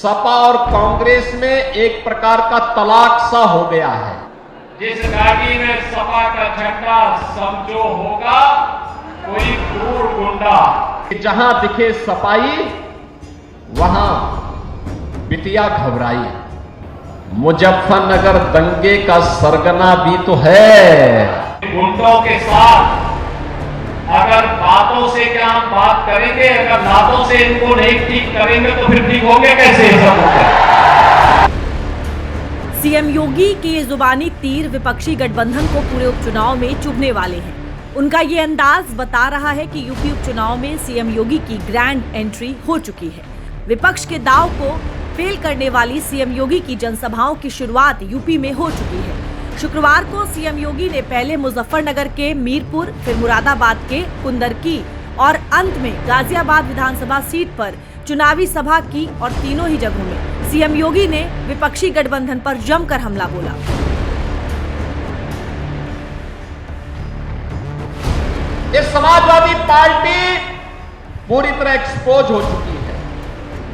सपा और कांग्रेस में एक प्रकार का तलाक सा हो गया है। जिस गाड़ी में सपा का झंडा समझो होगा कोई क्रूर गुंडा। जहां दिखे सपाई वहां बिटिया घबराई। मुजफ्फरनगर दंगे का सरगना भी तो है। गुंडों के साथ अगर बातों से क्या हम बात करेंगे, अगर बातों से इनको नहीं ठीक करेंगे तो फिर ठीक होंगे कैसे सब होगा। सीएम योगी के ये जुबानी तीर विपक्षी गठबंधन को पूरे उपचुनाव में चुभने वाले हैं। उनका ये अंदाज बता रहा है कि यूपी उपचुनाव में सीएम योगी की ग्रैंड एंट्री हो चुकी है। विपक्ष के दाव को फेल करने वाली सीएम योगी की जनसभाओं की शुरुआत यूपी में हो चुकी है। शुक्रवार को सीएम योगी ने पहले मुजफ्फरनगर के मीरपुर, फिर मुरादाबाद के कुंदरकी और अंत में गाजियाबाद विधानसभा सीट पर चुनावी सभा की और तीनों ही जगहों में सीएम योगी ने विपक्षी गठबंधन पर जमकर हमला बोला। ये समाजवादी पार्टी पूरी तरह एक्सपोज हो चुकी है।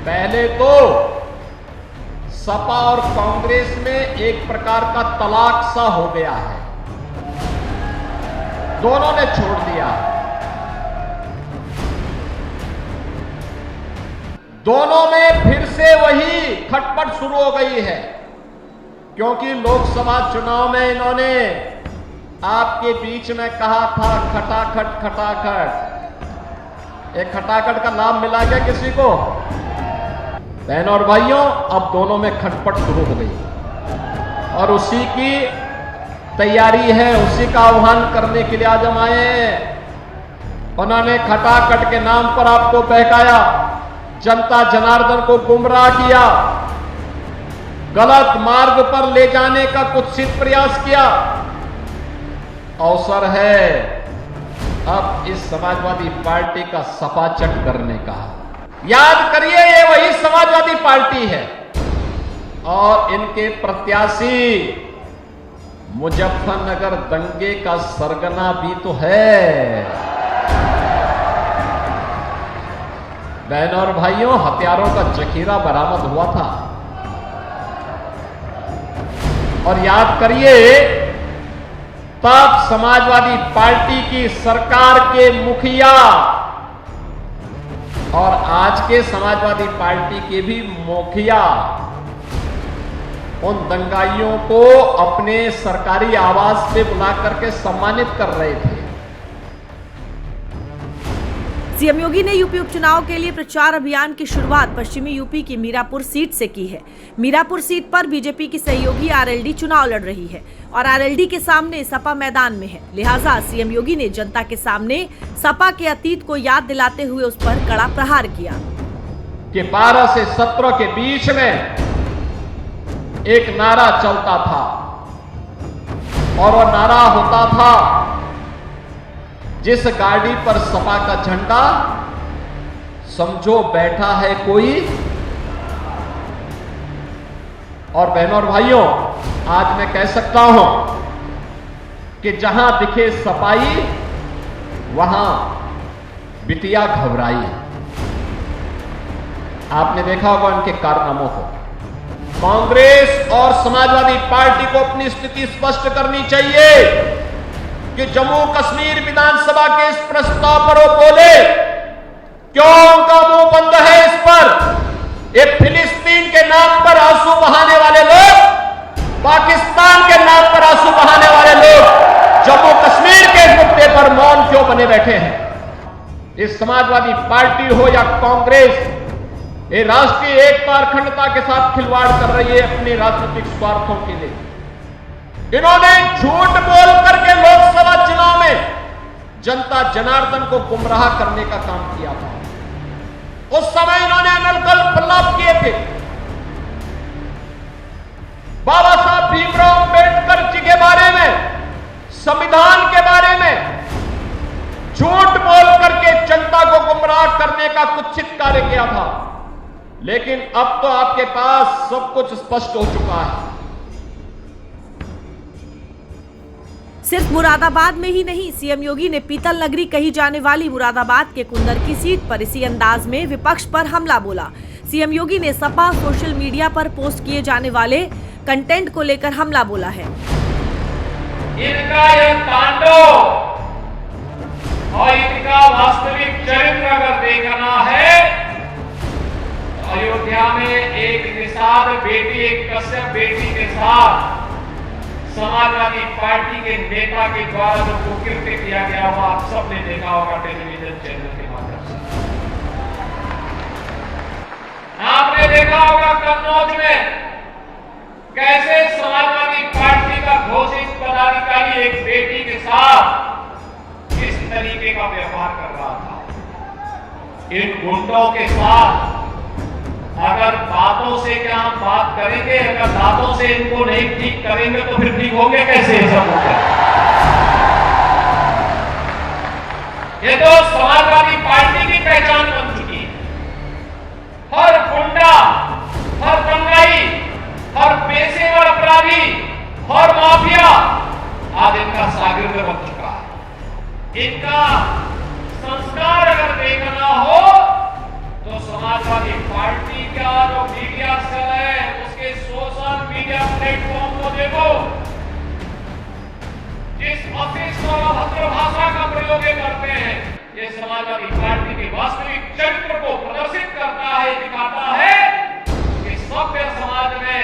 पहले तो सपा और कांग्रेस में एक प्रकार का तलाक सा हो गया है। दोनों ने छोड़ दिया। दोनों में फिर से वही खटपट शुरू हो गई है, क्योंकि लोकसभा चुनाव में इन्होंने आपके बीच में कहा था खटाखट खटाखट। एक खटाखट का लाभ मिला क्या किसी को? बहनों और भाइयों, अब दोनों में खटपट शुरू हो गई और उसी की तैयारी है, उसी का आह्वान करने के लिए आज हम आए हैं। उन्होंने खटाखट के नाम पर आपको बहकाया, जनता जनार्दन को गुमराह किया, गलत मार्ग पर ले जाने का कुत्सित प्रयास किया। अवसर है अब इस समाजवादी पार्टी का सपाचट करने का। याद करिए, ये वही समाजवादी पार्टी है और इनके प्रत्याशी मुजफ्फरनगर दंगे का सरगना भी तो है। बहनों और भाइयों, हथियारों का जखीरा बरामद हुआ था और याद करिए, तब समाजवादी पार्टी की सरकार के मुखिया और आज के समाजवादी पार्टी के भी मुखिया उन दंगाइयों को अपने सरकारी आवास पे बुला करके सम्मानित कर रहे थे। सीएम योगी ने यूपी उपचुनाव के लिए प्रचार अभियान की शुरुआत पश्चिमी यूपी की मीरापुर सीट से की है। मीरापुर सीट पर बीजेपी की सहयोगी आरएलडी चुनाव लड़ रही है और आरएलडी के सामने सपा मैदान में है। लिहाजा सीएम योगी ने जनता के सामने सपा के अतीत को याद दिलाते हुए उस पर कड़ा प्रहार किया कि 12 से 17 के बीच में एक नारा चलता था और वो नारा होता था, जिस गाड़ी पर सपा का झंडा समझो बैठा है कोई। और बहनों और भाइयों, आज मैं कह सकता हूं कि जहां दिखे सपाई वहां बिटिया घबराई। आपने देखा होगा उनके कारनामों को। कांग्रेस और समाजवादी पार्टी को अपनी स्थिति स्पष्ट करनी चाहिए कि जम्मू कश्मीर विधानसभा के इस प्रस्ताव पर वो बोले। क्यों उनका मुंह बंद है इस पर? ये फिलिस्तीन के नाम पर आंसू बहाने वाले लोग, पाकिस्तान के नाम पर आंसू बहाने वाले लोग जम्मू कश्मीर के मुद्दे पर मौन क्यों बने बैठे हैं? इस समाजवादी पार्टी हो या कांग्रेस, ये राष्ट्रीय एकता और अखंडता के साथ खिलवाड़ कर रही है अपने राजनीतिक स्वार्थों के लिए। इन्होंने झूठ बोल करके लोकसभा चुनाव में जनता जनार्दन को गुमराह करने का काम किया था। उस समय इन्होंने अनर्गल प्रलाप किए थे। बाबा साहब भीमराव अंबेडकर जी के बारे में, संविधान के बारे में झूठ बोल करके जनता को गुमराह करने का कुत्सित कार्य किया था। लेकिन अब तो आपके पास सब कुछ स्पष्ट हो चुका है। सिर्फ मुरादाबाद में ही नहीं, सीएम योगी ने पीतल नगरी कही जाने वाली मुरादाबाद के कुंदरकी सीट पर इसी अंदाज में विपक्ष पर हमला बोला। सीएम योगी ने सपा सोशल मीडिया पर पोस्ट किए जाने वाले कंटेंट को लेकर हमला बोला है। इनका यह तांडव और इनका वास्तविक चरित्र अगर देखना है, अयोध्या में एक निषाद बेटी, एक कश्यप बेटी के साथ समाजवादी पार्टी के नेता के द्वारा जो कुकृत्य किया गया वो आप सबने देखा होगा टेलीविजन चैनल के माध्यम से। आपने देखा होगा कन्नौज में कैसे समाजवादी पार्टी का घोषित पदाधिकारी एक बेटी के साथ किस तरीके का व्यवहार कर रहा था। इन गुंडों के साथ अगर बातों से क्या हम बात करेंगे, अगर बातों से इनको नहीं ठीक करेंगे तो फिर ठीक होंगे कैसे ये सब होगा। ये तो समाजवादी पार्टी की पहचान बन चुकी है। हर गुंडा, हर दंगाई, हर पेशेवर अपराधी, हर माफिया आज इनका शागिर्द बन चुका है। इनका संस्कार अगर देखना हो तो समाजवादी पार्टी का जो मीडिया सेल है उसके सोशल मीडिया प्लेटफॉर्म को देखो। जिस अशिष्ट और अभद्र भाषा का प्रयोग करते हैं, ये समाजवादी पार्टी के वास्तविक चरित्र को प्रदर्शित करता है, दिखाता है कि सभ्य समाज में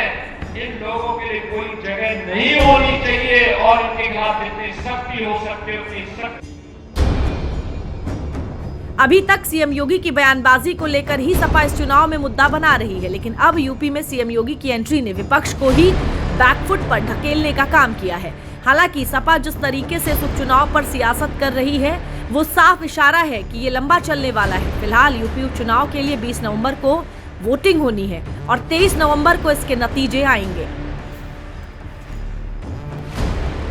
इन लोगों के लिए कोई जगह नहीं होनी चाहिए और इनके खिलाफ जितनी सख्ती हो सकती है उतनी सख्ती। अभी तक सीएम योगी की बयानबाजी को लेकर ही सपा इस चुनाव में मुद्दा बना रही है, लेकिन अब यूपी में सीएम योगी की एंट्री ने विपक्ष को ही बैकफुट पर ढकेलने का काम किया है। हालांकि सपा जिस तरीके से इस उपचुनाव पर सियासत कर रही है वो साफ इशारा है कि ये लंबा चलने वाला है। फिलहाल यूपी उपचुनाव के लिए 20 नवंबर को वोटिंग होनी है और 23 नवंबर को इसके नतीजे आएंगे।